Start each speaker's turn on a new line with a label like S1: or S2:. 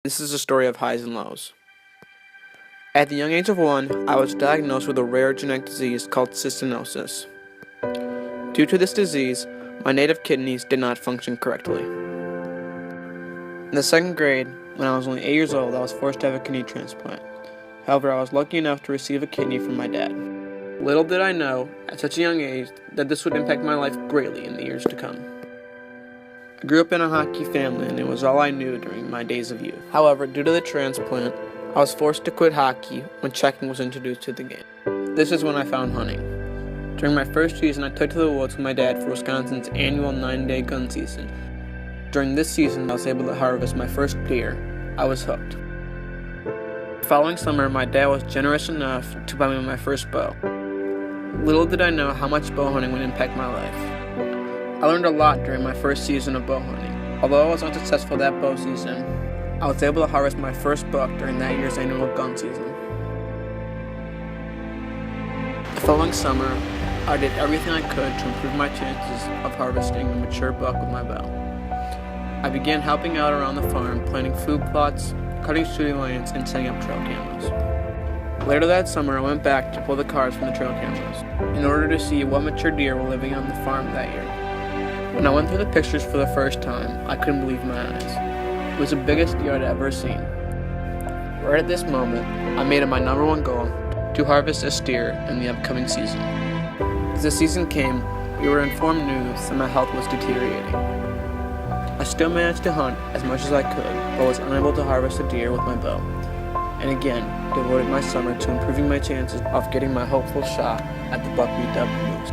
S1: This is a story of highs and lows. At the young age of 1, I was diagnosed with a rare genetic disease called cystinosis. Due to this disease, my native kidneys did not function correctly. In the 2nd grade, when I was only 8 years old, I was forced to have a kidney transplant. However, I was lucky enough to receive a kidney from my dad. Little did I know, at such a young age, that this would impact my life greatly in the years to come. I grew up in a hockey family, and it was all I knew during my days of youth. However, due to the transplant, I was forced to quit hockey when checking was introduced to the game. This is when I found hunting. During my first season, I took to the woods with my dad for Wisconsin's annual 9-day gun season. During this season, I was able to harvest my first deer. I was hooked. The following summer, my dad was generous enough to buy me my first bow. Little did I know how much bow hunting would impact my life. I learned a lot during my first season of bow hunting. Although I was unsuccessful that bow season, I was able to harvest my first buck during that year's annual gun season. The following summer, I did everything I could to improve my chances of harvesting a mature buck with my bow. I began helping out around the farm, planting food plots, cutting shooting lanes, and setting up trail cameras. Later that summer, I went back to pull the cards from the trail cameras in order to see what mature deer were living on the farm that year. When I went through the pictures for the first time, I couldn't believe my eyes. It was the biggest deer I'd ever seen. Right at this moment, I made it my #1 goal to harvest this deer in the upcoming season. As the season came, we were informed news that my health was deteriorating. I still managed to hunt as much as I could, but was unable to harvest a deer with my bow, and again devoted my summer to improving my chances of getting my hopeful shot at the buck we dubbed moose.